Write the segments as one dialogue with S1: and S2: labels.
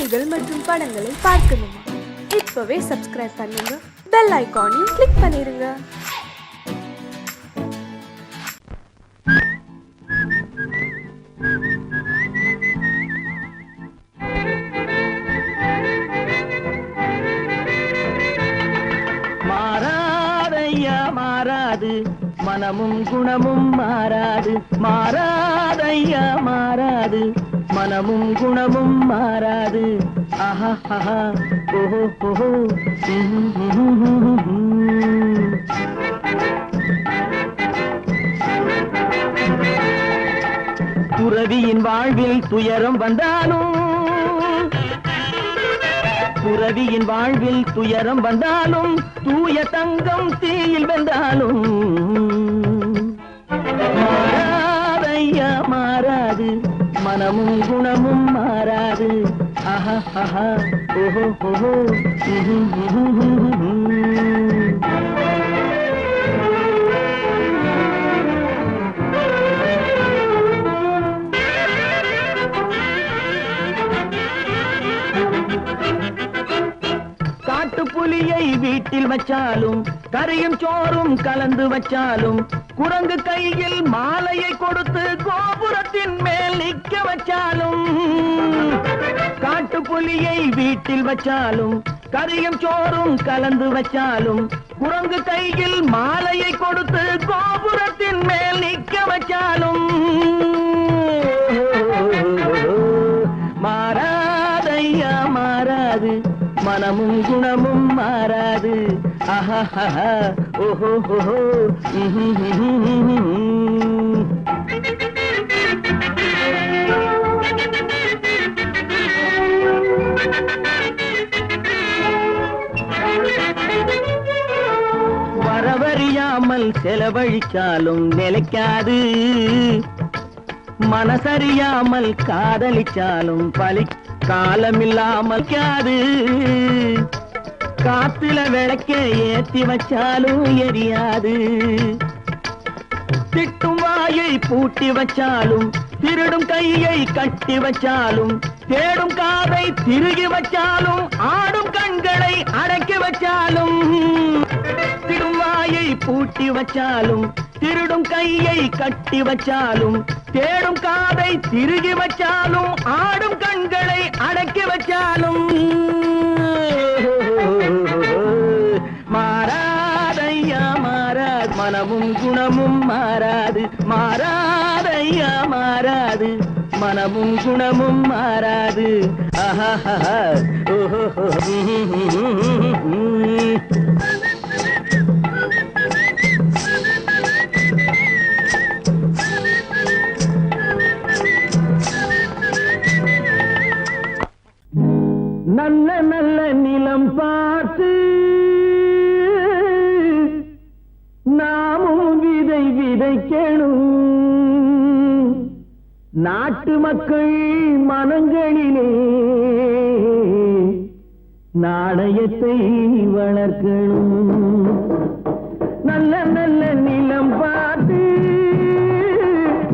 S1: கதைகள் மற்றும் படங்களை பார்க்கணுமா? இப்பவே சப்ஸ்கிரைப் பண்ணுங்க, பெல் ஐகானையும் கிளிக் பண்ணிருங்க.
S2: மாறாதையா மாறாது, மனமும் குணமும் மாறாது. மாறாதையா மாறாது, மனமும் குணமும் மாறாது. ஆஹா ஆஹா ஓஹோ ஓஹோ. துறவியின் வாழ்வில் துயரம் வந்தாலும், துறவியின் வாழ்வில் துயரம் வந்தாலும், தூய தங்கம் தீயில் வென்றாலும் மாறாதையா மாறாது, மனமும் குணமும் மாறாது. ஆஹா ஆஹா ஓஹோ ஓஹோ. புலியை வீட்டில் வச்சாலும், கரையும் சோறும் கலந்து வச்சாலும், குரங்கு கையில் மாலையை கொடுத்து கோபுரத்தின் மேல் நிற்க வச்சாலும், காட்டு புலியை வீட்டில் வச்சாலும், கரையும் சோறும் கலந்து வச்சாலும், குரங்கு கையில் மாலையை கொடுத்து கோபுரத்தின் மேல் நிற்க வச்சாலும் மாறாதையா மாறாது, மனமும் குணமும் மாறாது. ஆஹா ஓஹோ ஓஹோ. வரவறியாமல் செலவழிச்சாலும் நிலைக்காது, மனசறியாமல் காதலிச்சாலும் பலி காலமில்லாமல் காது. காத்துல விளக்க ஏத்தி வச்சாலும் எரியாது, திட்டும் வாயை பூட்டி வச்சாலும், திருடும் கையை கட்டி வச்சாலும், தேடும் காதை திருகி வச்சாலும், ஆடும் கண்களை அடக்கி வச்சாலும், திடும் வாயை பூட்டி வச்சாலும், திருடும் கையை கட்டி வச்சாலும், தேடும் காதை திருகி வச்சாலும், ஆடும் கண்களை அடக்கி வச்சாலும் மாறாதையா மாறாது, மனமும் குணமும் மாறாது. மாறாதையா மாறாது, மனமும் குணமும் மாறாது. ஆஹா ஓஹோ. நல்ல நல்ல நிலம் பார்த்து நாமும் விதை விதைக்கணும், நாட்டு மக்கள் மனங்களிலே நாணயத்தை வளர்க்கணும். நல்ல நல்ல நிலம் பார்த்து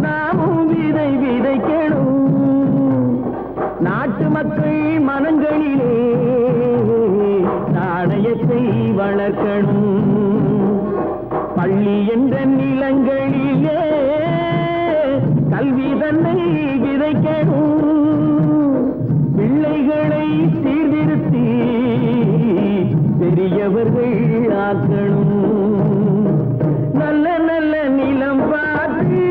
S2: நாமும் விதை விதைக்கணும், நாட்டு மக்கள் மனங்களிலே நாணயத்தை வளர்க்கணும். பள்ளி என்ற நிலங்களிலே கல்வி தன்னை விதைக்கணும், பிள்ளைகளை சீர்திருத்தி பெரியவர்கள் ஆக்கணும். நல்ல நல்ல நிலம் பார்த்து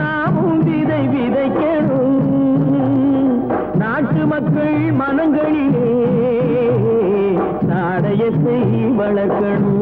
S2: நாமும் விதை விதைக்கணும், நாட்டு மக்கள் மனங்களிலே நாணயத்தை வளர்க்கணும்.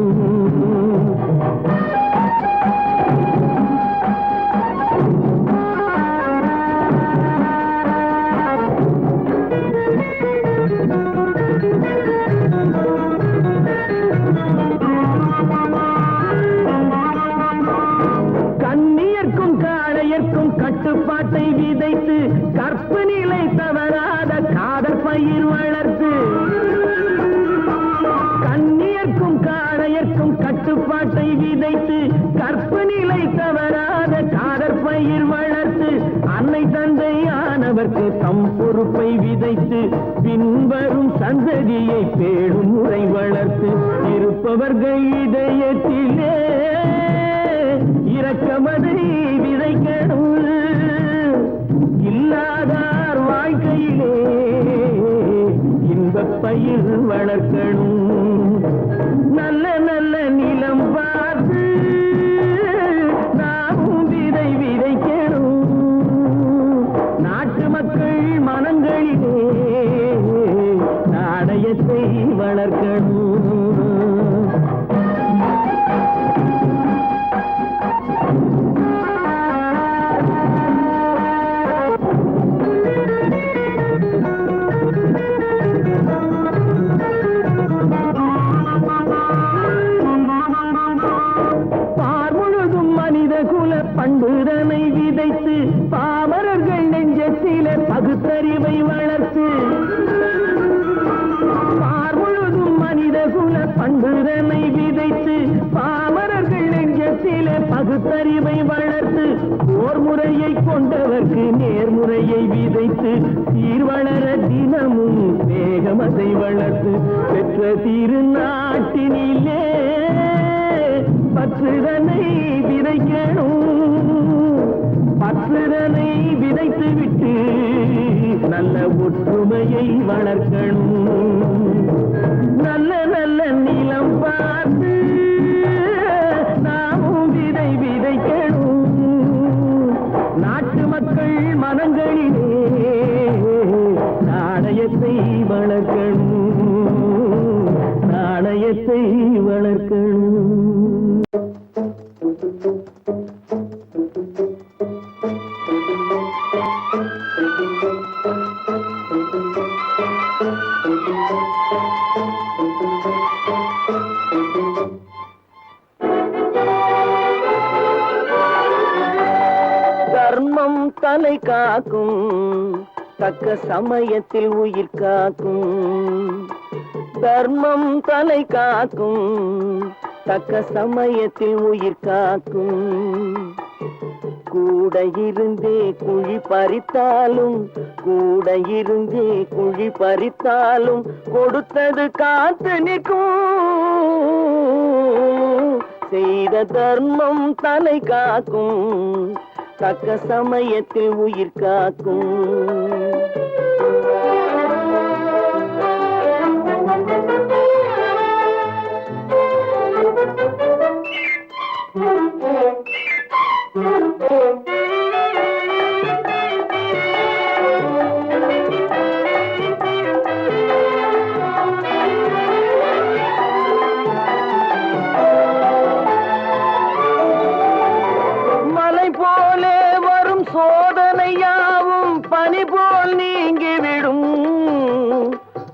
S2: கண்ணியர்க்கும் காளையர்க்கும் கட்டுப்பாட்டை விதைத்து, கற்பு நிலை தவறாத காதல் பயிர் வளர்த்து, கண்ணியர்க்கும் காளையர்க்கும் அவரவர்க்கு தம் பொறுப்பை விதைத்து பின்வரும் சந்ததியை பேணும் முறை வளர்த்து இருப்பவர்கள் இதயத்திலே இரக்கமதை விதைக்கணும். இல்லாதார் வாழ்க்கையிலே இன்பப் பயிர் வளர்க்கணும். நல்ல நல்ல நிலம் பார்த்து நாமும் விதை விதைக்கணும். நாட்டு மக்கள் மனங்களிலே நாணயத்தை வளர்க்கணும். பண்புதனை விதைத்து பாமரர்கள் நெஞ்சத்திலே பகுத்தறிவை வளர்த்து பார்முழுதும் மனித குல பண்புதனை விதைத்து பாமரர்கள் நெஞ்சத்திலே பகுத்தறிவை வளர்த்து ஓர் முறையை கொண்டவர்க்கு நேர்முறையை விதைத்து சீர்வளர தினமும் வேகமதை வளர்த்து பெற்ற திருநாட்டினிலே பற்றுதனை விதைக்கணும். பற்றுதனை விதைத்து விட்டு நல்ல ஒற்றுமையை வளர்க்கணும். நல்ல நல்ல நிலம் பார்த்து நாமும் விதை விதைக்கணும். நாட்டு மக்கள் மனங்களிலே நாணயத்தை வளர்க்கணும். நாணயத்தை வளர்க்கணும். தர்மம் தலை காக்கும் தக்க சமயத்தில் உயிர் காக்கும். தர்மம் தலை காக்கும் தக்க சமயத்தில் உயிர் காக்கும். கூட இருந்தே குழி பறித்தாலும் கூட இருந்தே குழி பறித்தாலும் கொடுத்தது காத்து நிற்கும். செய்த தர்மம் தலை காக்கும் தக்க சமயத்தில் உயிர் காக்கும். மலை போலே வரும் சோதனையாவும் பனி போல் நீங்கிவிடும்.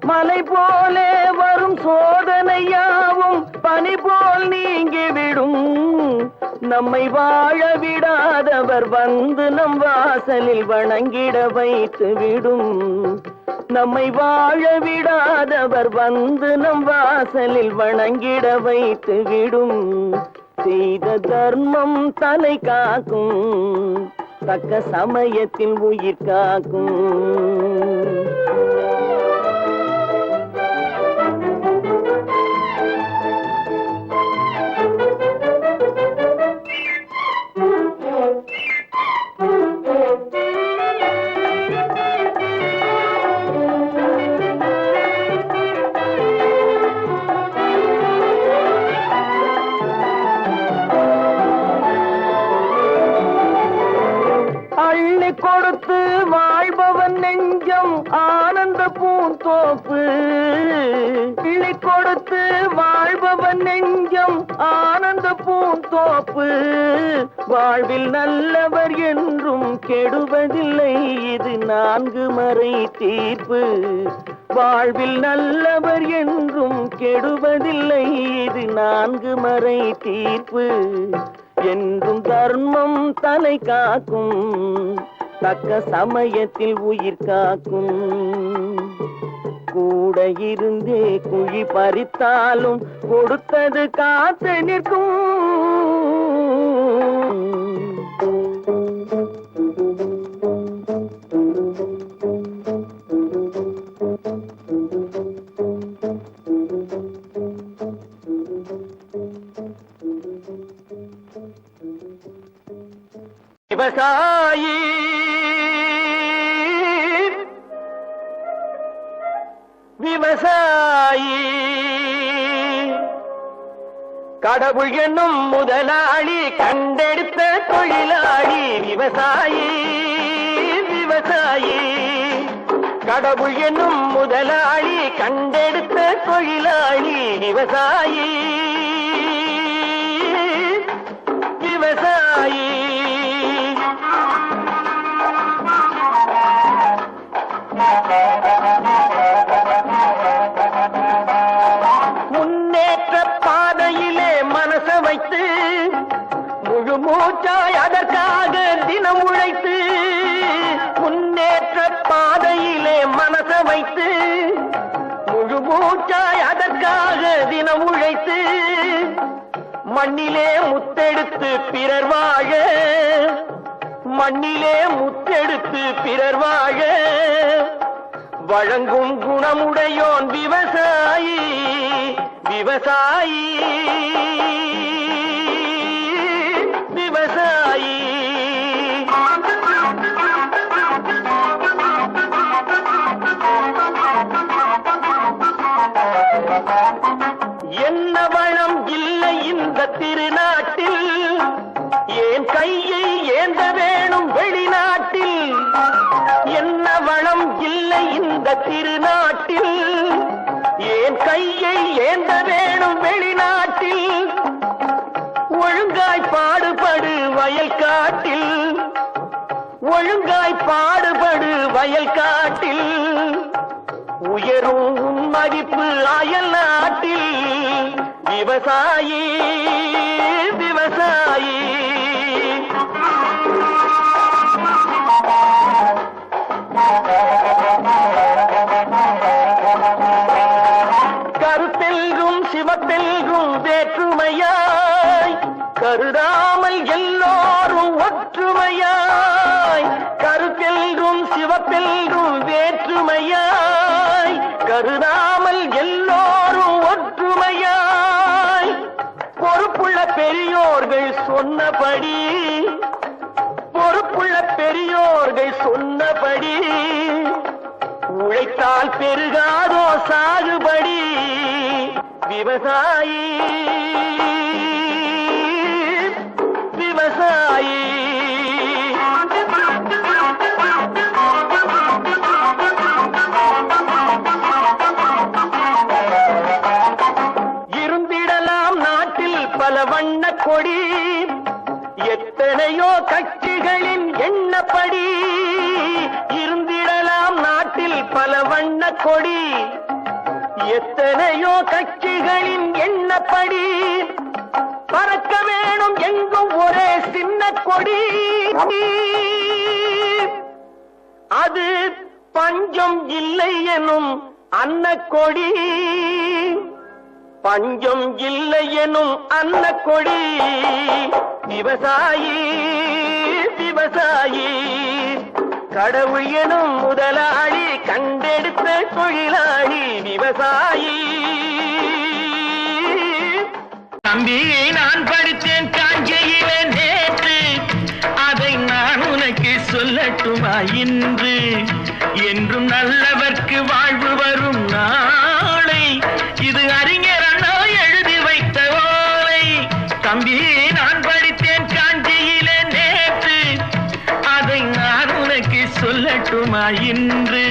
S2: மலை போலே வரும் சோதனையாவும் பனி போல் நீங்கிவிடும். நம்மை வாழ விடாதவர் வந்து நம் வாசலில் வணங்கிட வைத்து விடும். நம்மை வாழ விடாதவர் வந்து நம் வாசலில் வணங்கிட வைத்து விடும். செய்த தர்மம் தலை காக்கும் தக்க சமயத்தில் உயிர் காக்கும். கொடுத்து வாழ்பவன் நெஞ்சம் ஆனந்த பூந்தோப்பு. பிள்ளை கொடுத்து வாழ்பவன் நெஞ்சம் ஆனந்த பூந்தோப்பு. வாழ்வில் நல்லவர் என்றும் கெடுவதில்லை இது 4 மறை தீர்ப்பு. வாழ்வில் நல்லவர் என்றும் கெடுவதில்லை இது 4 மறை தீர்ப்பு. என்றும் தர்மம் தலை காக்கும் தக்க சமயத்தில் உயிர் காக்கும். கூட இருந்தே குழி பறித்தாலும் கொடுத்தது காத்து நிற்கும். விவசாயி விவசாயி கடவுள் என்னும் முதலாளி கண்டெடுத்த தொழிலாளி விவசாயி விவசாயி கடவுள் என்னும் முதலாளி கண்டெடுத்த தொழிலாளி விவசாயி விவசாயி முன்னேற்ற பாதையிலே மனச வைத்து முழு மூச்சாய் அதற்காக தினம் உழைத்து முன்னேற்ற பாதையிலே மனச வைத்து முழு மூச்சாய் அதற்காக தினம் உழைத்து மண்ணிலே முத்தெடுத்து பிறர் வாழ மண்ணிலே முத்தெடுத்து பிறர் வாழ வழங்கும் குணமுடையோன் விவசாயி விவசாயி விவசாயி என்ன வளம் இல்லை இந்த திருநாட்டில் ஏன் கையை ஏந்த வேணும் வெளிநாட்டில் என்ன வளம் இல்லை இந்த திருநாட்டில் ஏன் கையை ஏந்த வேணும் வெளிநாட்டில் ஒழுங்காய் பாடுபடு வயல் காட்டில் ஒழுங்காய் பாடுபடு வயல் காட்டில் உயரும் உன் மதிப்பு அயல் நாட்டில் விவசாயி விவசாயி கருத்தெல்கும் சிவத்தெல்கும் வேற்றுமையாய் கருதாமல் எல்லோரும் ஒற்றுமையாய் கருத்தெல்கும் சிவத்தெல்கும் வேற்றுமையாய் கருதாமல் எல்லோரும் ஒற்றுமையாய் பொறுப்புள்ள பெரியோர்கள் சொன்னபடி பொறுப்புள்ள பெரியோர்கள் சொன்னபடி உழைத்தால் பெருகாதோ சாகுபடி விவசாயி விவசாயி இருந்திடலாம் நாட்டில் பல வண்ண கொடி எத்தனையோ கட்சிகளின் எண்ணப்படி இருந்திடலாம் நாட்டில் பல வண்ண கொடி எத்தனையோ கட்சிகளின் எண்ணப்படி பறக்க வேணும் எங்கும் ஒரே சின்ன கொடி அது பஞ்சம் இல்லை எனும் அன்னக்கொடி பஞ்சம் இல்லை எனும் அன்னக்கொடி விவசாயி விவசாயி கடவுள் எனும் முதலாளி கண்டெடுத்த தொழிலாளி விவசாயி தம்பி நான் படித்தேன் காஞ்சியிலே நேற்று அதை நான் உனக்கு சொல்லட்டுமா இன்று என்றும் நல்லவர்க்கு வாழ்வு வரும் நாளை இது அறிஞர் அண்ணா எழுதி வைத்த ஓலை தம்பி நான் படித்தேன் காஞ்சியிலே நேற்று அதை நான் உனக்கு சொல்லட்டுமா இன்று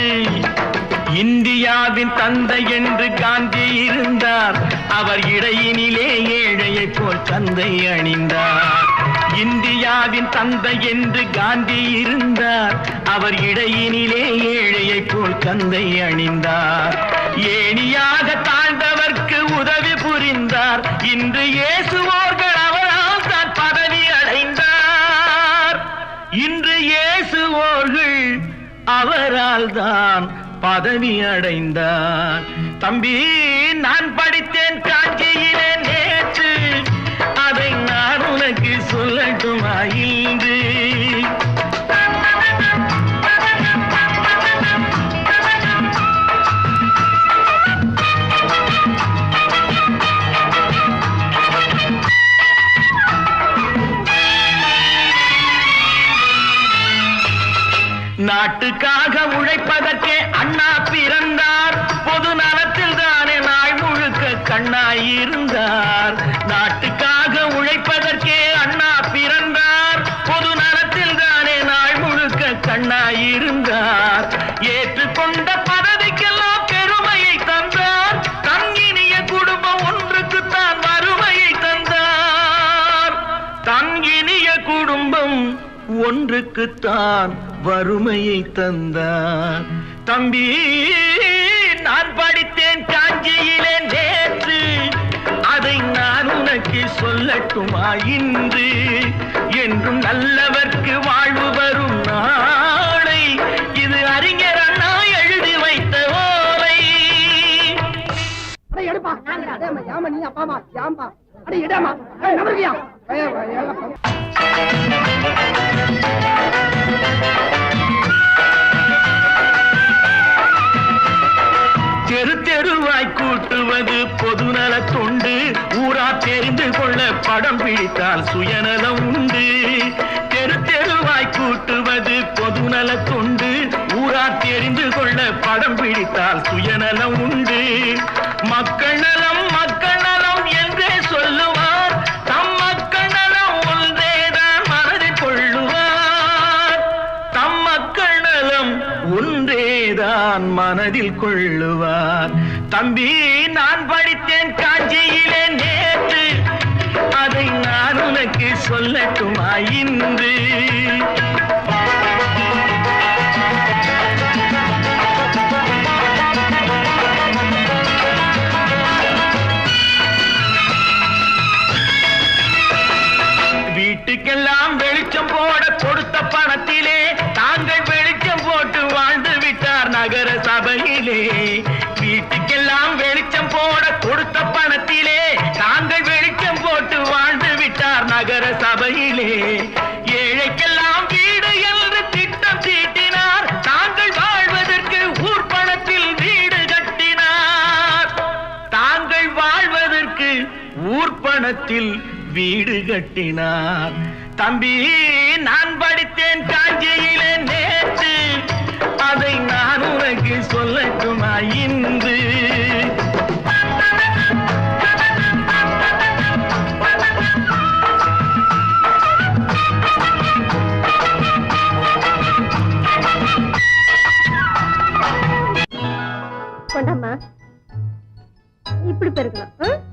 S2: இந்தியாவின் தந்தை என்று காந்தி இருந்தார் அவர் இடையினிலே ஏழையை போல் தந்தை அணிந்தார் இந்தியாவின் தந்தை என்று காந்தி இருந்தார் அவர் இடையினிலே ஏழையை போல் தந்தை அணிந்தார் ஏணியாக தாழ்ந்தவர்க்கு உதவி புரிந்தார் இன்று இயேசுவோர்கள் அவரால் தான் பதவி அடைந்தார் இன்று இயேசுவோர்கள் அவரால் தான் பதவி அடைந்தார் தம்பி நான் படித்தேன் காஞ்சியிலே நேற்று அதை நான் உனக்கு சொல்லட்டுமா இன்று நாட்டுக்காக உழைப்பதற்கே அண்ணா பிறந்தார். பொது நலத்தில் தானே நாள் முழுக்க கண்ணாயிருந்தார். நாட்டுக்காக உழைப்பதற்கே அண்ணா பிறந்தார். பொது நலத்தில் தானே நாள் முழுக்க கண்ணாயிருந்தார். ஏற்றுக்கொண்ட பதவிக்கெல்லாம் பெருமையை தந்தார். தங்கினிய குடும்பம் ஒன்றுக்குத்தான் வறுமையை தந்தார். தங்கினிய குடும்பம் ஒன்றுக்குத்தான் வறுமையை தந்தார். தம்பி, நான் படித்தேன் காஞ்சியிலே நேற்று, அதை நான் உனக்கு சொல்லட்டுமா இன்று? என்றும் நல்லவர்க்கு வாழ்வு வரும் நாளை, இது அறிஞர் அண்ணா எழுதி வைத்த ஓலை. தெரு தெருவாய் கூட்டுவது பொதுநல தொண்டு. ஊரா தெரிந்து கொள்ள படம் பிடித்தால் சுயநலம் உண்டு. தெரு தெருவாய் கூட்டுவது பொதுநல தொண்டு. ஊரா தெரிந்து கொள்ள படம் பிடித்தால் சுயநலம் உண்டு. மக்கள் நலம் மக்கள் நலம் என்றே சொல்லுவார். தம் மக்கள் நலம் ஒன்றேதான் மனதில் கொள்ளுவார். தம் மக்கள் நலம் ஒன்றேதான் மனதில் கொள்ளுவார். தம்பி, நான் படித்தேன் காஞ்சியிலே நேற்று, அதை நான் உனக்கு சொல்லட்டுமா இன்று? வீட்டுக்கெல்லாம் வெளிச்சம் போட கொடுத்த பணத்திலே தாங்கள் வெளிச்சம் போட்டு வாழ்ந்து விட்டார் நகர சபையிலே. வீட்டுக்கெல்லாம் வெளிச்சம் போட கொடுத்த பணத்திலே தாங்கள் வெளிச்சம் போட்டு வாழ்ந்து விட்டார் நகர சபையிலே. ஏழைக்கெல்லாம் வீடு என்று திட்டம் தீட்டினார். தாங்கள் வாழ்வதற்கு ஊர் பணத்தில் வீடு கட்டினார். தாங்கள் வாழ்வதற்கு ஊர் பணத்தில் வீடு கட்டினார். தம்பி, நான் படித்தேன் காஞ்சியிலே நேற்று, அதை நான் உனக்கு சொல்லட்டுமா இன்று?
S3: கொண்டாமா, இப்படி பெருக்கலாம்.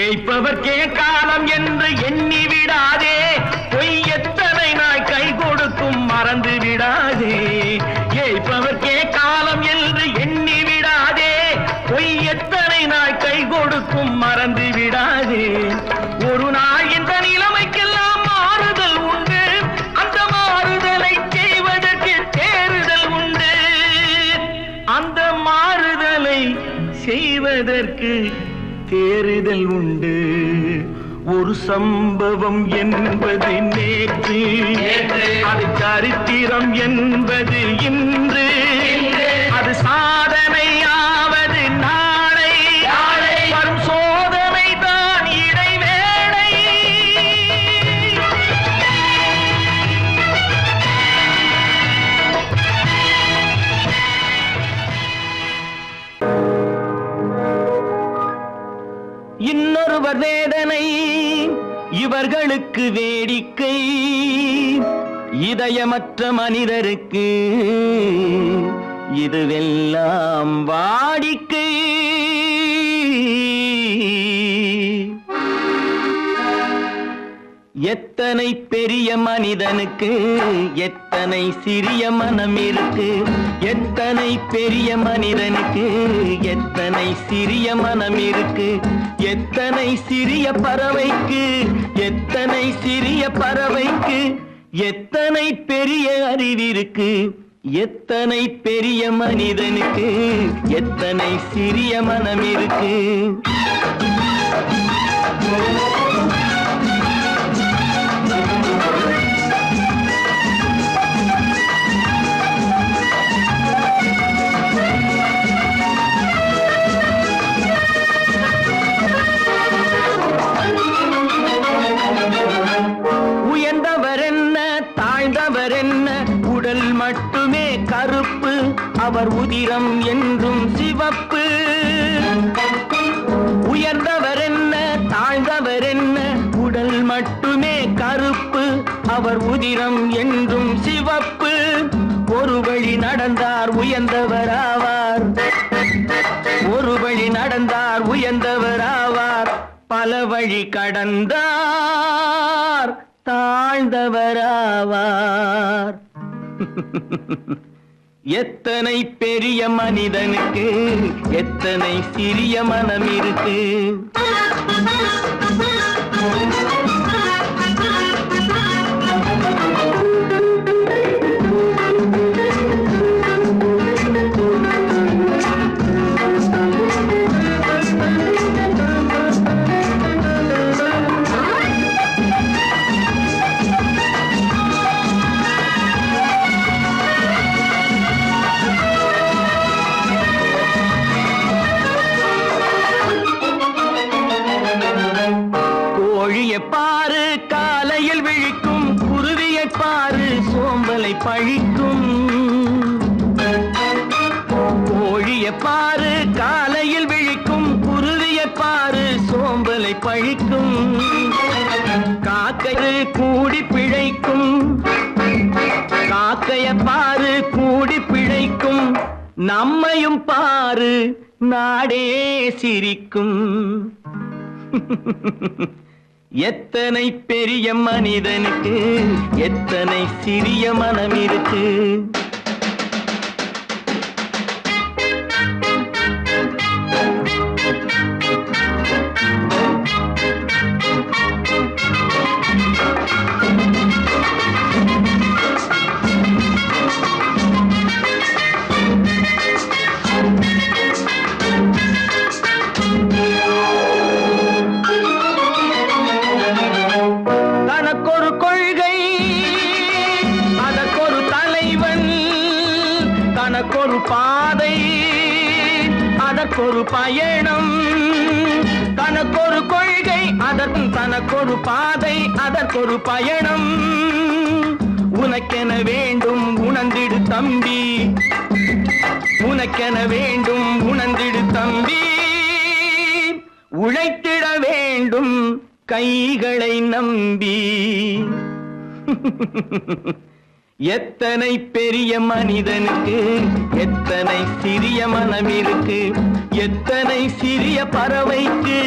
S2: ஏய்ப்பவர்க்கே காலம் என்று எண்ணி விடாதே. பொய் எத்தனை நாய் கை கொடுக்கும் மறந்து விடாதே. ஏய்ப்பவர்க்கே காலம் என்று எண்ணி விடாதே. பொய் எத்தனை நாய் கை கொடுக்கும் மறந்து விடாதே. ஒரு நாள் இந்த நிலைமைக்கெல்லாம் மாறுதல் உண்டு. அந்த மாறுதலை செய்வதற்கு தேறுதல் உண்டு. அந்த மாறுதலை செய்வதற்கு தேறுதல் உண்டு. ஒரு சம்பவம் என்பது நேற்று, அது சரித்திரம் என்பது இன்று. அது சாதனையாவது நாளை, வரும் சோதனை தான் இடைவேளை. இன்னொருவர் வேதனை இவர்களுக்கு வேடிக்கை. இதயமற்ற மனிதருக்கு இதுவெல்லாம் வாடிக்கை. எத்தனை பெரிய மனிதனுக்கு எத்தனை சிறிய மனம் இருக்கு. எத்தனை பெரிய மனிதனுக்கு எத்தனை சிறிய மனம் இருக்கு. எத்தனை சிறிய பறவைக்கு எத்தனை சிறிய பறவைக்கு எத்தனை பெரிய அறிவிருக்கு. எத்தனை பெரிய மனிதனுக்கு எத்தனை சிறிய மனம் இருக்கு. கருப்பு, அவர் உதிரம் என்றும் சிவப்பு. உயர்ந்தவர் என்ன தாழ்ந்தவர் என்ன, உடல் மட்டுமே கருப்பு, அவர் உதிரம் என்றும் சிவப்பு. ஒரு வழி நடந்தார் உயர்ந்தவர் ஆவார், ஒரு வழி நடந்தார் உயர்ந்தவர் ஆவார். பல வழி கடந்தார் தாழ்ந்தவர் ஆவார். எத்தனை பெரிய மனிதனுக்கு எத்தனை சிறிய மனம் இருக்கு. பாரு காலையில் விழிக்கும், குருவியை பாரு சோம்பலை பழிக்கும். கோழியை பாரு காலையில் விழிக்கும், குருவியை பாரு சோம்பலை பழிக்கும். காக்கை கூடி பிழைக்கும், காக்கைய பாரு கூடி பிழைக்கும். நம்மையும் பாரு நாடே சிரிக்கும். எத்தனை பெரிய மனிதனுக்கு எத்தனை சிறிய மனம் இருக்கு. தனக்கொரு பாதை அதற்கொரு பயணம், தனக்கொரு கொள்கை அதற்கு தனக்கொரு பாதை அதற்கொரு பயணம். உனக்கென வேண்டும் உணர்ந்திடு தம்பி, உனக்கென வேண்டும் உணர்ந்திடு தம்பி. உழைத்திட வேண்டும் கைகளை நம்பி. எத்தனை பெரிய மனிதனுக்கு எத்தனை சிறிய மனம் இருக்கு. எத்தனை சிறிய பறவைக்கு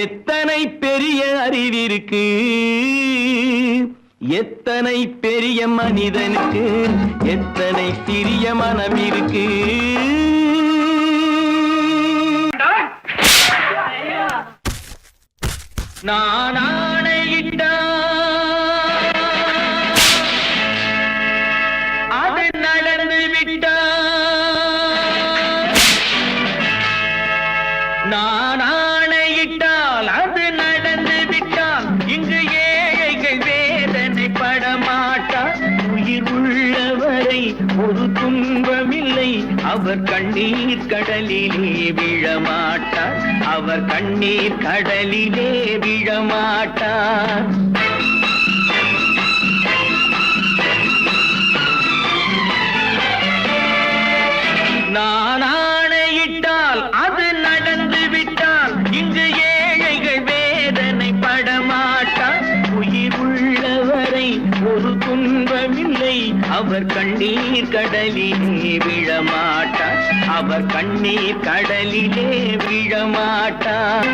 S2: எத்தனை பெரிய அறிவிருக்கு. எத்தனை பெரிய மனிதனுக்கு எத்தனை சிறிய மனம் இருக்கு. நான் ஆணையிட்டான் நான் ஆணையிட்டால் அது நடந்து விட்டால் இங்கு ஏழைகள் வேதனை படமாட்டார். உயிர் உள்ளவரை ஒரு துன்பமில்லை, அவர் கண்ணீர் கடலிலே விழமாட்டார், அவர் கண்ணீர் கடலிலே விழமாட்டார். நான் ஆணையிட்டால் அது நடந்து விட்டால் இங்கு ஏழைகள் வேதனை படமாட்டார். உயிர் உள்ளவரை ஒரு துன்பமில்லை, அவர் கண்ணீர் கடலிலே விழமாட்டார், அவர் கண்ணீர் கடலிலே விழமாட்டார்.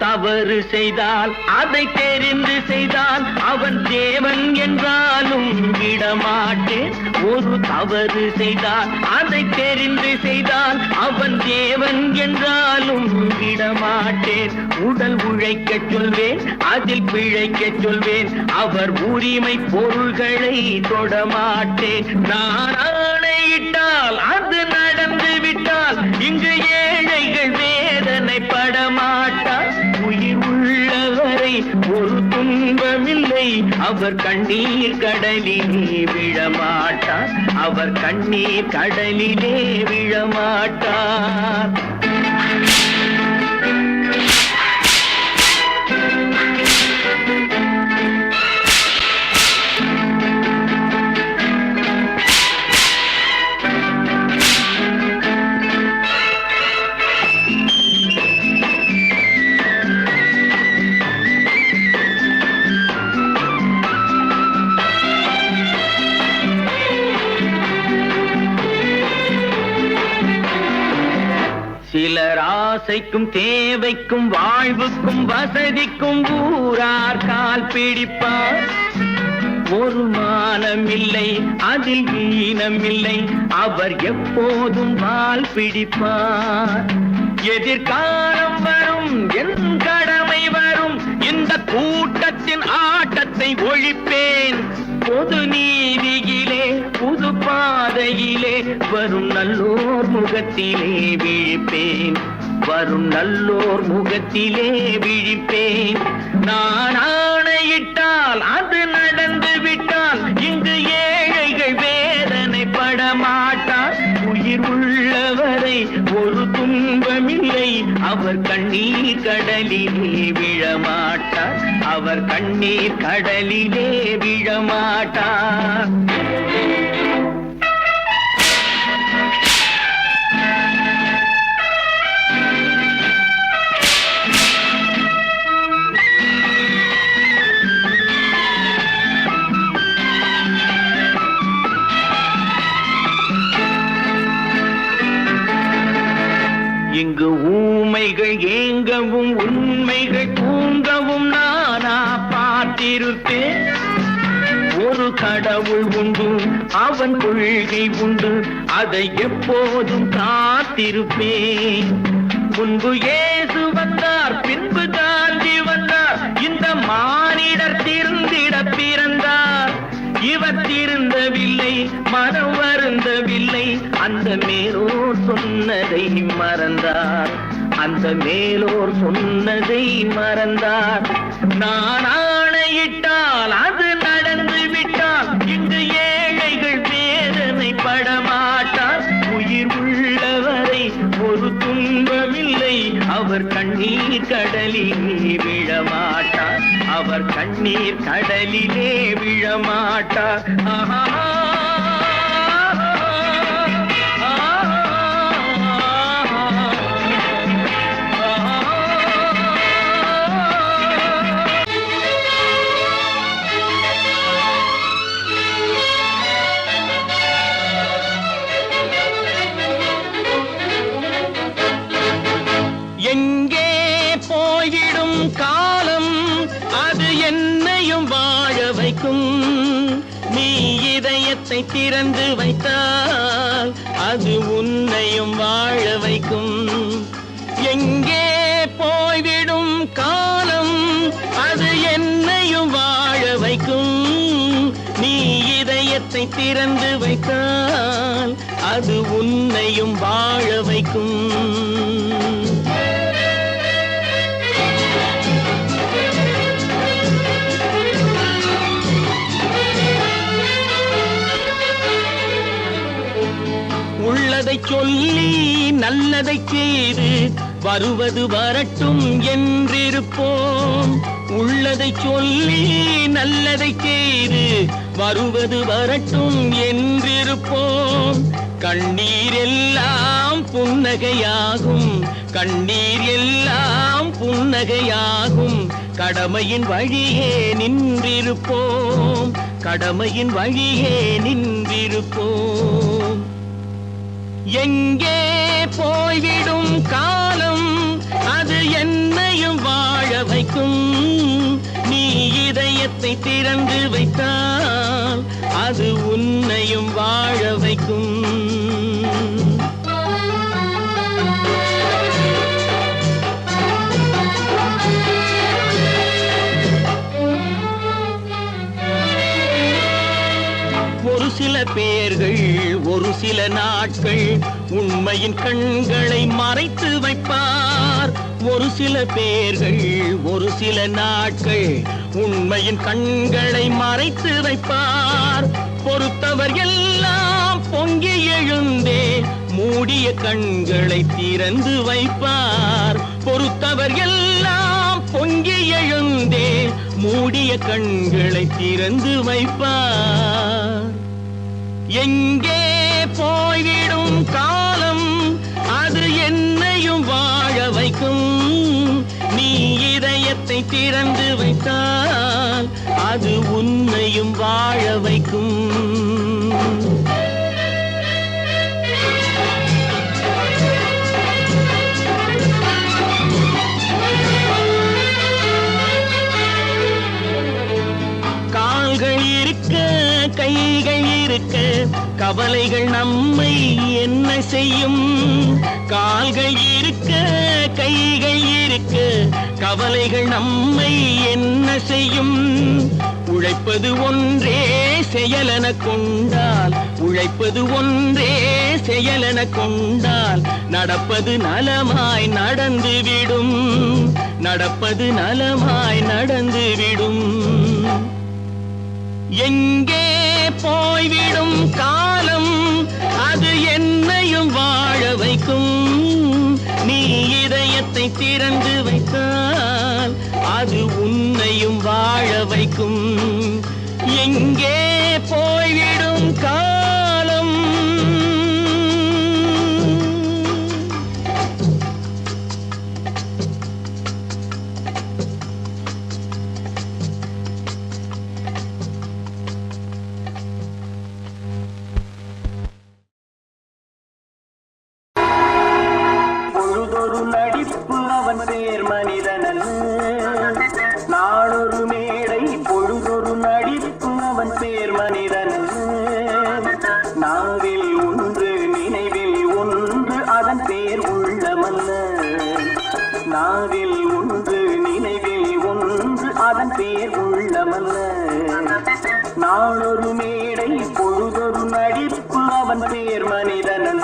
S2: தவறு செய்தால் அதை தெரிந்து செய்தால் அவன் தேவன் என்றாலும் விடமாட்டேன். ஒரு தவறு செய்தால் அதை தெரிந்து செய்தால் அவன் தேவன் என்றாலும் விடமாட்டேன். உடல் உழைக்க சொல்வேன் அதில் பிழைக்க சொல்வேன், அவர் உரிமை பொருள்களை தொடமாட்டேன். நான் ஆணையிட்டால் அது நடந்து விட்டால் இங்கு ஏழைகள் வேதனை படமாட்டார். உயிர் உள்ளவரை ஒரு துன்பமில்லை, அவர் கண்ணீர் கடலிலே விழமாட்டார், அவர் கண்ணீர் கடலிலே விழமாட்டார். ஆசைக்கும் தேவைக்கும் வாழ்வுக்கும் வசதிக்கும் ஊரார் கால் பிடிப்பார். ஒரு மானமில்லை அதில் ஈனமில்லை, அவர் எப்போதும் வால் பிடிப்பார். எதிர்காலம் வரும் என் கடமை வரும், இந்த கூட்டத்தின் ஆட்டத்தை ஒழிப்பேன். பொது நீதியிலே புது பாதையிலே வரும் நல்லோர் முகத்திலே விழிப்பேன். வரும் நல்லோர் முகத்திலே விழிப்பேன். நான் ஆணையிட்டால் அது நடந்து விட்டால் இங்கு ஏழைகள் வேதனைப்பட மாட்டார். உயிர் உள்ளவரை ஒரு துன்பமில்லை, அவர் கண்ணீர் கடலிலே விழமாட்டார். அவர் கண்ணீர் கடலிலே விழமாட்டார். இங்கு ஊமைகள் ஏங்கவும் உண்மைகள் தூங்கவும் நானா பார்த்திருப்பேன். ஒரு கடவுள் உண்டு, அவன் கொள்கை உண்டு, அதை எப்போதும் காத்திருப்பேன். முன்பு இயேசு வந்தார், பின்பு காந்தி வந்தார், இந்த மானிடர் திருந்திட பிறந்தார். இவர் திருந்தவில்லை, மனம் வருந்தவில்லை, அந்த மேலோர் சொன்னதை மறந்தார். அந்த மேலோர் சொன்னதை மறந்தார். நான் ஆணையிட்டால் அது நடந்து விட்டால் இங்கு ஏழைகள் வேதனை படமாட்டார். உயிர் உள்ளவரை ஒரு துன்பமில்லை, அவர் கண்ணீர் கடலிலே விழமாட்டார். அவர் கண்ணீர் கடலிலே விழமாட்டார். ஆஹா. எங்கே போய்விடும் காலம், அது என்னையும் வாழ வைக்கும். நீ இதயத்தை திறந்து வைத்தால் அது உன்னையும் வாழ வைக்கும். எங்கே போய்விடும் காலம், அது என்னையும் வாழ வைக்கும். நீ இதயத்தை திறந்து வைத்தால் அது உன்னையும் வாழ வைக்கும். உள்ளதை சொல்லி நல்லதை செய்து வருவது வரட்டும் என்றிருப்போம். உள்ளதை சொல்லி நல்லதை செய்து வருவது வரட்டும் என்றிருப்போம். கண்ணீர் எல்லாம் புன்னகையாகும், கண்ணீர் எல்லாம் புன்னகையாகும். கடமையின் வழியே நின்றிருப்போம், கடமையின் வழியே நின்றிருப்போம். எங்கே போய்விடும் காலம், அது என்னையும் வாழ வைக்கும். நீ இதயத்தை திறந்து வைத்தால் அது உன்னையும் வாழ வைக்கும். ஒரு சில பேர்கள் ஒரு சில நாட்கள் உண்மையின் கண்களை மறைத்து வைப்பார். ஒரு சில பேர்கள் ஒரு சில நாட்கள் உண்மையின் கண்களை மறைத்து வைப்பார். பொறுத்தவர் எல்லாம் பொங்கி எழுந்தே மூடிய கண்களை திறந்து வைப்பார். பொறுத்தவர் எல்லாம் பொங்கி எழுந்தே மூடிய கண்களை திறந்து வைப்பார். எங்கே போய்விடும் காலம், அது என்னையும் வாழ வைக்கும். நீ இதயத்தை திறந்து வைத்தால் அது உன்னையும் வாழ வைக்கும். இருக்க கைகள் இருக்க கவலைகள் நம்மை என்ன செய்யும்? கால்கள் இருக்க கைகள் இருக்க கவலைகள் நம்மை என்ன செய்யும்? உழைப்பது ஒன்றே செயலென கொண்டால், உழைப்பது ஒன்றே செயலென கொண்டால் நடப்பது நலமாய் நடந்துவிடும், நடப்பது நலமாய் நடந்துவிடும். எங்கே போய்விடும் காலம் அது என்னையும் வாழ வைக்கும். நீ இதயத்தை திறந்து வைத்தால் அது உன்னையும் வாழ வைக்கும். எங்கே போய்விடும் காலம்?
S4: பொழுதொரு நடிப்பு அவன் பேர் மனிதனல்ல, நாளொரு மேடை பொழுதொரு நடிப்பு அவன் பேர் மனிதனல்ல. நாவில் ஒன்று நினைவில் ஒன்று அதன் பேர் உள்ளமல்ல, நாவில் ஒன்று நினைவில் ஒன்று அதன் பேர் உள்ளமல்ல. நாளொரு மேடை பொழுதொரு நடிப்பு அவன் பேர் மனிதனல்ல.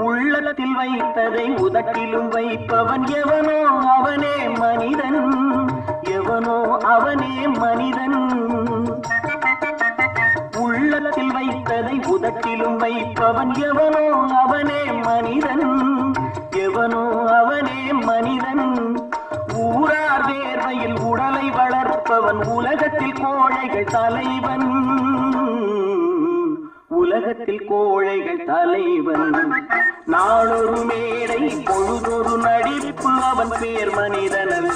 S4: உள்ளத்தில் வைத்ததை உதட்டிலும் வைப்பவன் எவனோ அவனே மனிதன், எவனோ அவனே மனிதன். உள்ளத்தில் வைத்ததை உதட்டிலும் வைப்பவன் எவனோ அவனே மனிதன், எவனோ அவனே மனிதன். ஊரார் வேர்வையில் உடலை வளர்ப்பவன் உலகத்தில் கோழைகள் தலைவன், உலகத்தில் கோழைகள் தலைவன். நாளொரு மேடை பொழுதொரு நடிப்பு அவன் பேர் மனிதனல்ல.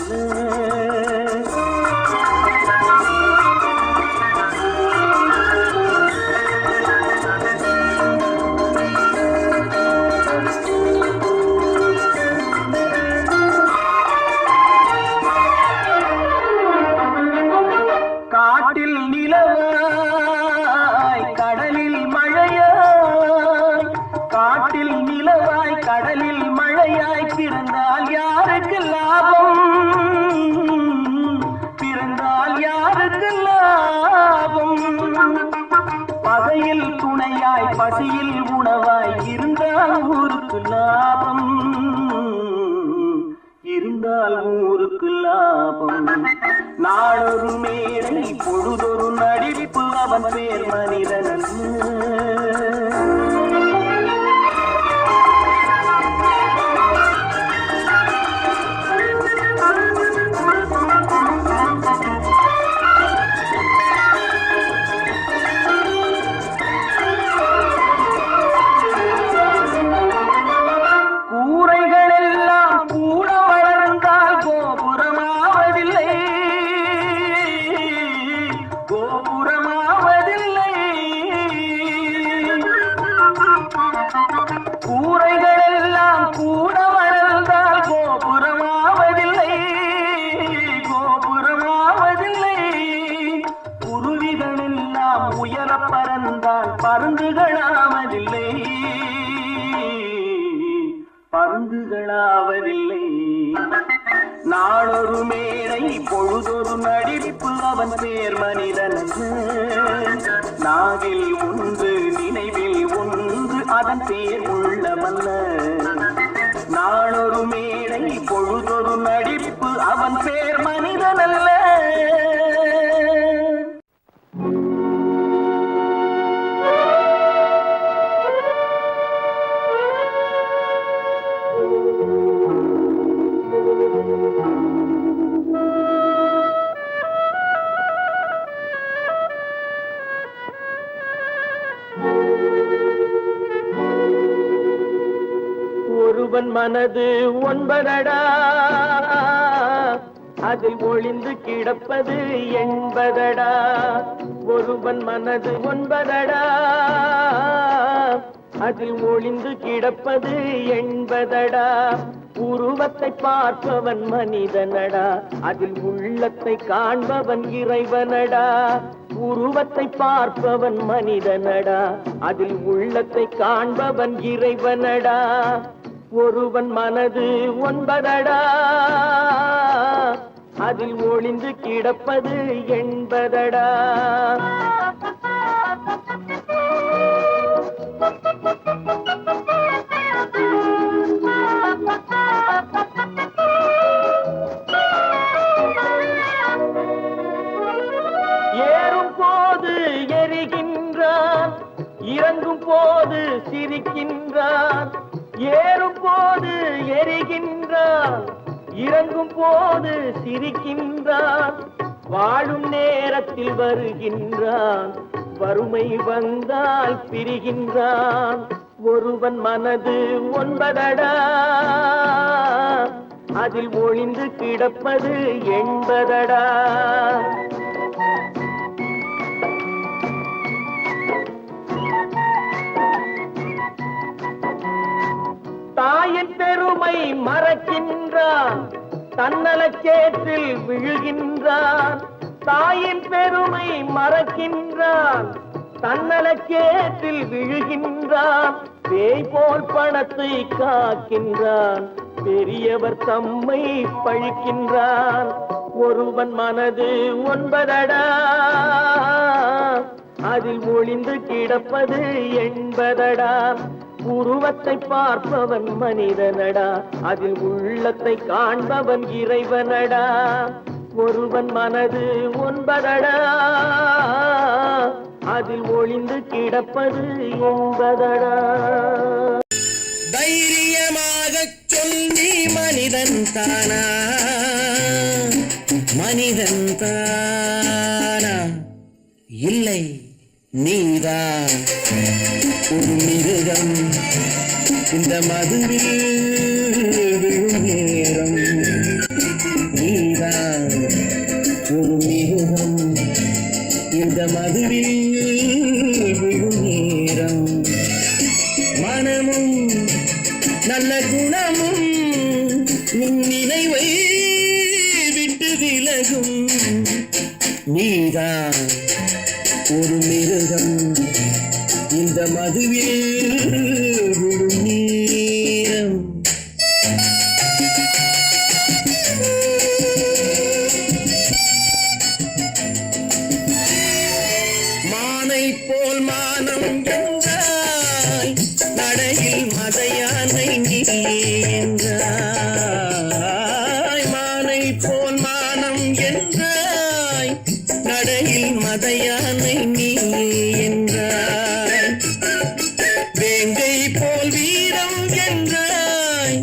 S4: காட்டில் நிலவாய் கடலில் மழையாய், காட்டில் நிலவாய் கடலில் மழையாய் பிறந்தால் யாருக்கு லாபம்? பிறந்தால் யாருக்கு லாபம்? பகையில் துணையாய் பசியில் உணவாய் இருந்தால் ஊருக்கு லாபம், இருந்தால் ஊருக்கு லாபம். நாளொரு மேடை பொழுதொரு நடிப்பு அவன் பேர் மனிதனல்ல. கூரைகள் எல்லாம் கூட வளர்ந்தால் கோபுரமாவதில்லை, கோபுரமாவதில்லை. கூரைகள் எல்லாம் கூட வளர்ந்தால் கோபுரமாவதில்லை, கோபுரமாவதில்லை. குருவிகள் எல்லாம் உயர பறந்தால் பருந்துகளாவதில்லை, பருந்துகளாவதில்லை. நாளொரு மேடை பொழுதொரு நடிப்பு அவன் பேர் மனிதனல்ல. நாவில் ஒன்று நினைவில் ஒன்று அதன் பேர் உள்ளமல்ல. நாளொரு மேடை பொழுதொரு நடிப்பு அவன் பேர் மனிதனல்ல.
S2: ஒருவன் மனது ஒன்பதடா, அதில் ஒளிந்து கிடப்பது என்பதடா. ஒருவன் மனது ஒன்பதடா, அதில் ஒளிந்து கிடப்பது எண்பதடா. உருவத்தை பார்ப்பவன் மனிதனடா, அதில் உள்ளத்தை காண்பவன் இறைவனடா. உருவத்தை பார்ப்பவன் மனிதனடா, அதில் உள்ளத்தை காண்பவன் இறைவனடா. ஒருவன் மனது ஒன்பதடா, அதில் ஒளிந்து கிடப்பது எண்பதடா. ஏறும் போது எரிகின்றான், இறங்கும் போது சிரிக்கின்றான். ஏறும் போது எரிகின்றான், இறங்கும் போது சிரிக்கின்றான். வாழும் நேரத்தில் வருகின்றான், வறுமை வந்தால் பிரிகின்றான். ஒருவன் மனது ஒன்பதடா, அதில் ஒளிந்து கிடப்பது எண்பதடா. தாயின் பெருமை மறக்கின்றான், தன்னலச்சேற்றில் விழுகின்றான். தாயின் பெருமை மறக்கின்றான், தன்னலச்சேற்றில் விழுகின்றான். பேய் போல் பணத்தை காக்கின்றான், பெரியவர் தம்மை பழிக்கின்றான். ஒருவன் மனது ஒன்பதடா, அதில் ஒளிந்து கிடப்பது எண்பதடா. உருவத்தை பார்ப்பவன் மனிதனடா, அதில் உள்ளத்தை காண்பவன் இறைவனடா. ஒருவன் மனது ஒன்பதடா, அதில் ஒளிந்து கிடப்பது எண்பதடா.
S5: தைரியமாகச் சொல், நீ மனிதன் தானா? மனிதன் தானா? இல்லை, நீதான் ஒரு மிருகம். இந்த மதுவில் விழும் நேரம் நீதான் ஒரு மிருகம். இந்த மதுவில் விழும் நேரம் மனமும் நல்ல குணமும் உன் நினைவை விட்டு விலகும். நீதான் ஒரு மிருகம், இந்த மதுவில் விழும் நேரம். மானை போல் மானம் என்றாய், நடையில் மதையானை நீ என்றாய். மானை போல் மானம் என்றாய், நடையில் மதையானை நீ என்றாய். வேங்கை போல் வீரம் என்றாய்,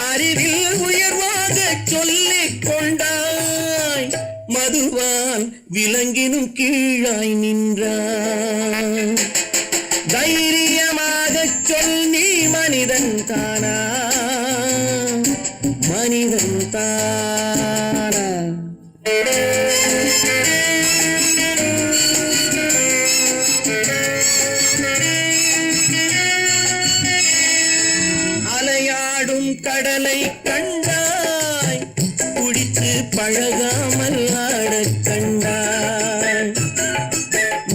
S5: அறிவில் உயர்வாக சொல்லிக் கொண்டாய். மதுவால் விலங்கினும் கீழாய் நின்றாய். தைரியமாகச் சொல், நீ மனிதன் தானா? மனிதன் தானா? அலையாடும் கடலை கண்டாய், குடித்து பழகாமல் ஆடக் கண்டாய்.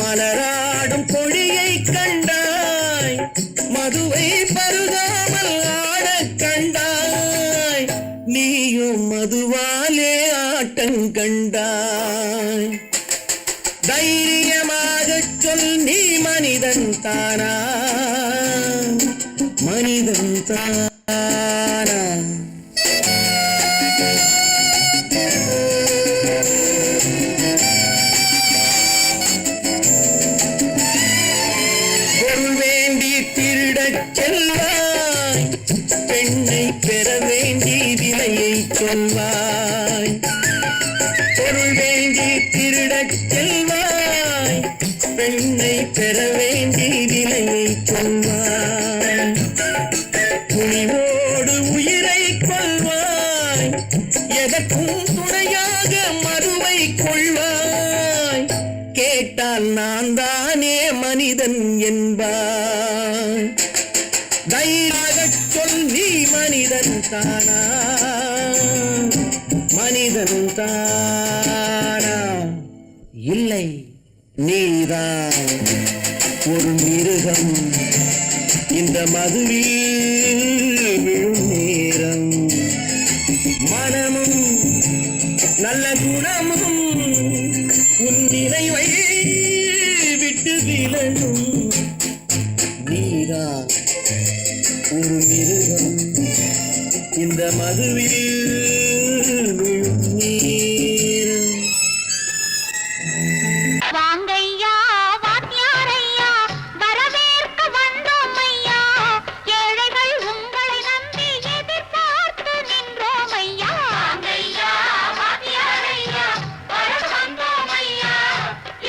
S5: மலராடும் கொடியை கண்டாய், மதுவை பருகாமல் ஆடக் கண்டாய். நீயும் மதுவாலே ஆட்டம் கண்டாய். தைரியமாகச் சொல், நீ மனிதன் தானா? மனிதன் தானா? பொருள் வேண்டி திருடச் செல்வாய், பெண்ணை பெற வேண்டி விலையை சொல்வாய். பொருள் வேண்டி திருடச் செல்வாய், பெண்ணை பெற வேண்டி விலையை சொல்வாய். துணிவோடு உயிரை கொள்வாய், எதற்கும் துணையாக மறுவை கொள்வாய். கேட்டால் மனிதன் என்பார். தைரியமாகச் சொல், நீ மனிதன் தானா? மனிதன் தானா? இல்லை, நீதான் ஒரு மிருகம். இந்த மதுவில் விழும் நேரம் மனமும் நல்ல குணமும் உன் நினைவை விட்டு விலகும். நீதான் ஒரு மிருகம். இந்த மதுவில் விழும் நேரம்.
S3: வாங்கையா வாத்தியாரையா, வரவேற்க வந்தோம் ஐயா. ஏழைகள் உங்களை நம்பி எதிர்பார்த்து நின்றோம் ஐயா. வாங்கையா வாத்தியாரையா, வர வந்தோம் ஐயா.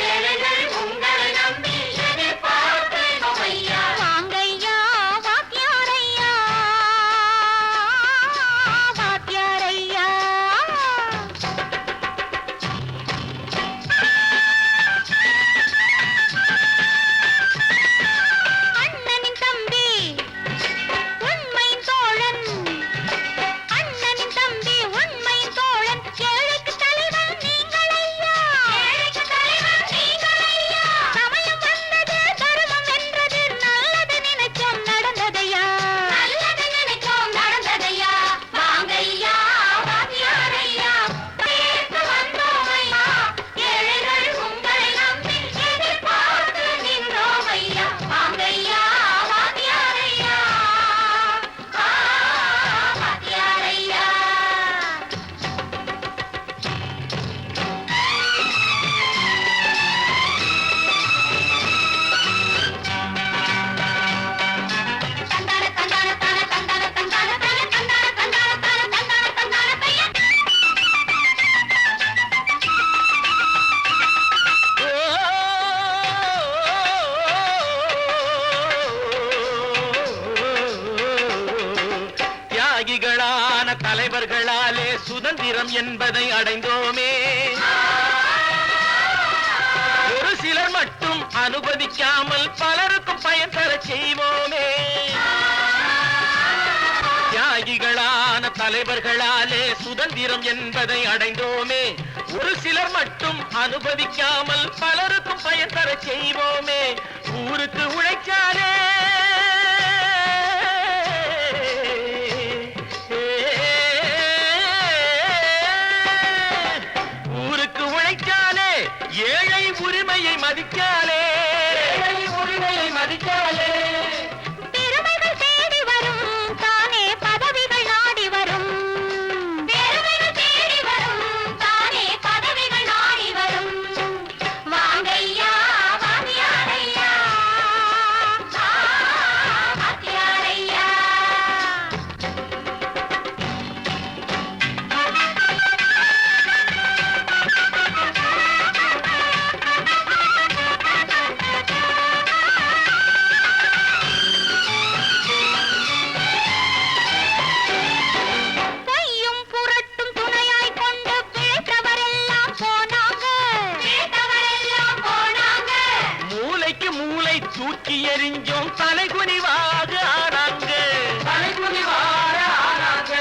S3: ஏழைகள் உங்களை நம்பி எதிர்பார்த்து நின்றோம் ஐயா. வாங்கையா வாத்தியாரையா, வாத்தியாரையா. அண்ணனின் தம்பி உண்மையின் தோழன், அண்ணனின் தம்பி உண்மையின் தோழன். ஏழைக்கு தலைவன் நீங்கள் ஐயா, ஏழைக்கு தலைவன் நீங்கள் ஐயா. சமயம் வந்தது, தர்மம் வென்றது, நல்லது நினைச்சோம் நடந்ததையா, நல்லது நினைச்சோம் நடந்ததையா. வாங்கையா வாத்தியாரையா, பேச வந்தோம் ஐயா. ஏழைகள் உங்களை நம்பி எதிர்பார்த்து நின்றோம் ஐயா. வாங்கையா வாத்தியாரையா, வாத்தியாரையா. தந்தான தந்தான தான தந்தான தந்தான தான தந்தான தந்தான தான தந்தான தந்தான தையா.
S2: தியாகிகளான தலைவர்களாலே சுதந்திரம் என்பதை அடைந்தோமே. ஒரு சிலர் மட்டும் அனுமதிக்காமல் பலருக்கும் பயன் தர செய்வோமே. தியாகிகளான தலைவர்களாலே சுதந்திரம் என்பதை அடைந்தோமே. ஒரு சிலர் மட்டும் அனுமதிக்காமல் பலருக்கும் பயன் தர செய்வோமே. ஊருக்கு உழைச்சாலே ஊருக்கு உழைச்சாலே ஏழை உரிமையை மதிச்சாலே, ஏழை உரிமையை மதிச்சாலே.
S3: பெருமைகள் தேடி வரும், தானே பதவிகள் நாடி வரும். பெருமைகள் தேடி வரும், தானே பதவிகள் நாடி வரும். வாங்கையா வாத்தியாரையா, வாத்தியாரையா. பொய்யும் புரட்டும் துணையாய் கொண்டு பிழைத்தவரெல்லாம் போனாங்க, பிழைத்தவரெல்லாம் போனாங்க.
S2: மூளைக்கு மூளை தூக்கி எறிஞ்சோம், தலைகுனிவாக ஆனாங்க, தலைகுனிவாக ஆனாங்க.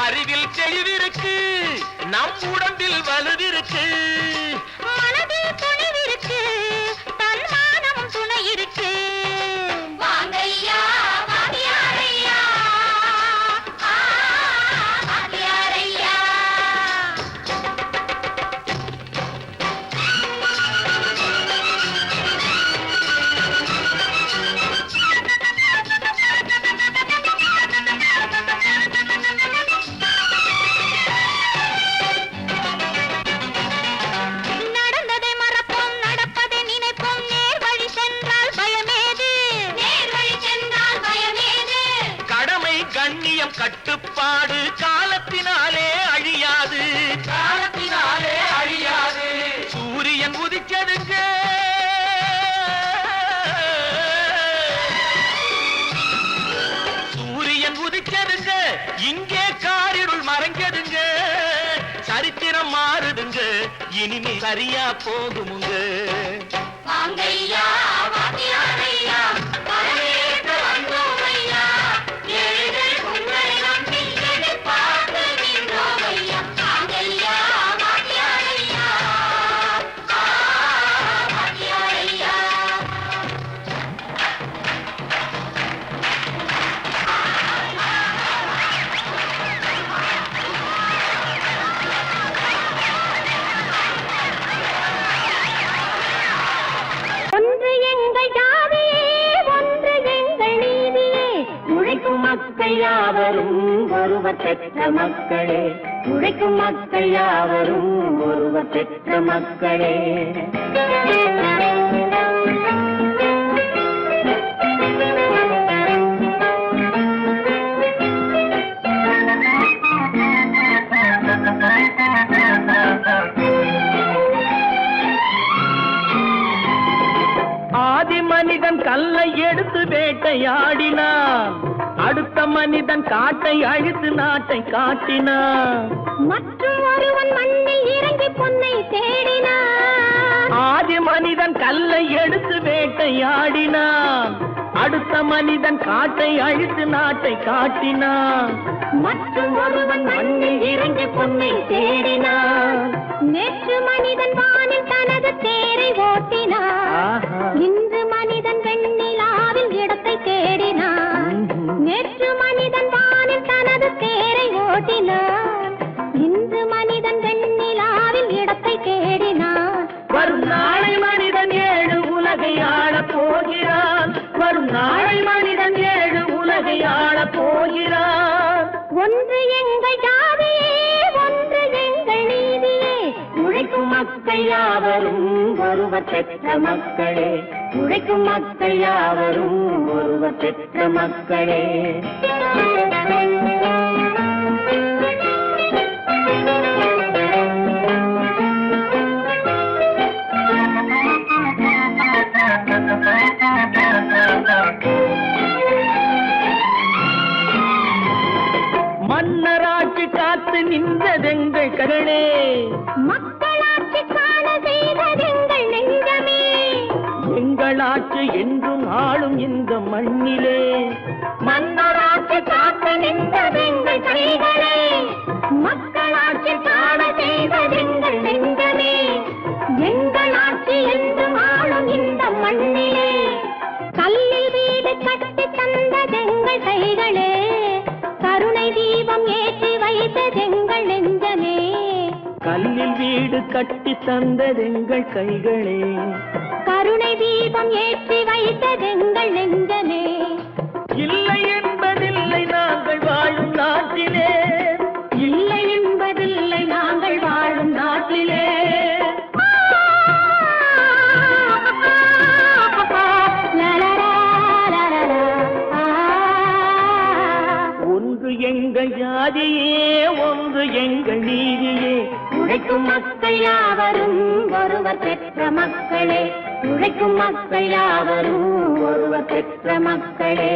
S2: அறிவில் தெளிவிருக்கு, நம் உடம்பில் வலுவிருக்கு.
S3: மனதில் துணிவிருக்கு, தன்மானமும் துணை இருக்கு. வாங்கையா வாத்தியாரையா, வாத்தியாரையா. நடந்ததை மறப்போம், நடப்பதை நினைப்போம். நேர் வழி சென்றால் பயமேது, நேர் வழி சென்றால் பயமேது.
S2: கடமை கண்ணியம் கட்டுப்பாடு காலத்தினாலே அழியாது, காலத்தினாலே அழியாது. சூரியன் உதிச்சதுங்க, சூரியன் உதிச்சதுங்க, இங்கே காரிருள் மறைஞ்சதுங்க. சரித்திரம் மாறுதுங்க, இனிமே சரியா போகுமுங்க.
S3: வாங்கையா வாத்தியாரையா வரவேற்க வந்தோமையா ஏழைகள் உங்களை நம்பி எதிர்பார்த்து நின்றோமையா வாங்கையா வாத்தியாரையா வாத்தியாரையா ஒன்று எங்கள் ஜாதியே ஒன்று எங்கள் நீதியே உழைக்கும் மக்கள் யாவரும் ஒருவர் பெற்ற மக்களே உழைக்கும் மக்கள் யாவரும் ஒருவர் பெற்ற மக்களே
S2: ஆதி மனிதன் கல்லை எடுத்து வேட்டையாடினான், அடுத்த மனிதன் காட்டை அழித்து நாட்டை காட்டினான்.
S3: மற்றும் ஒருவன் மண்ணில் இறங்கி பொன்னை தேடினான்.
S2: ஆதி மனிதன் கல்லை எடுத்து வேட்டையாடினான், அடுத்த மனிதன் காட்டை அழித்து நாட்டை காட்டினான்.
S3: மற்றும் ஒருவன் மண்ணில் இறங்கி பொன்னை தேடினான். நேற்று மனிதன் வானில் தனது தேரை ஓட்டினான். இன்று மனிதன் வெண்ணிலாவில் இடத்தை தேடினான். நேற்று மனிதன் வானில் தனது தேரை ஓட்டினான். இன்று மனிதன் வெண்ணிலாவில் இடத்தை தேடினான்.
S2: வரும் நாளை மனிதன் 7 உலகை ஆளப் போகிறான். வரும் நாளை மனிதன் 7 உலகை ஆளப் போகிறான்.
S3: ஒன்று எங்கள் ஜாதியே ஒன்று எங்கள் நீதியே உழைக்கும் மக்கள் யாவரும் ஒருவர் பெற்ற மக்களே உழைக்கும் மக்கள் யாவரும் ஒருவர் பெற்ற மக்களே
S2: மன்னராட்சி காத்து நின்றதெங்கள் கரணே,
S3: மக்களாட்சி காண செய்ததெங்கள் நெஞ்சமே.
S2: எங்களாட்சி என்றும் ஆளும் இந்த மண்ணிலே.
S3: மன்னராட்சி காத்து நின்றதெங்கள் கைகளே, மக்களாட்சி காண செய்ததெங்கள் நெஞ்சமே. எங்களாட்சி என்றும் ஆளும் இந்த மண்ணிலே. கல்லில் வீடு கட்டி தந்ததெங்கள் கைகளே, கருணை தீபம் ஏற்றி வைத்ததெங்கள் நெஞ்சமே.
S2: கல்லில் வீடு கட்டி தந்ததெங்கள் கைகளே,
S3: கருணை தீபம் ஏற்றி வைத்ததெங்கள் நெஞ்சமே.
S2: இல்லை என்பதில்லை நாங்கள் வாழும் நாட்டிலே.
S3: இல்லை என்பதில்லை நாங்கள் வாழும் நாட்டிலே.
S2: ஒன்று எங்கள் ஜாதியே ஒன்று எங்கள் நீதியே
S3: உழைக்கும் மக்கள் யாவரும் ஒருவர் பெற்ற மக்களே உழைக்கும் மக்கள் யாவரும் ஒருவர் பெற்ற மக்களே.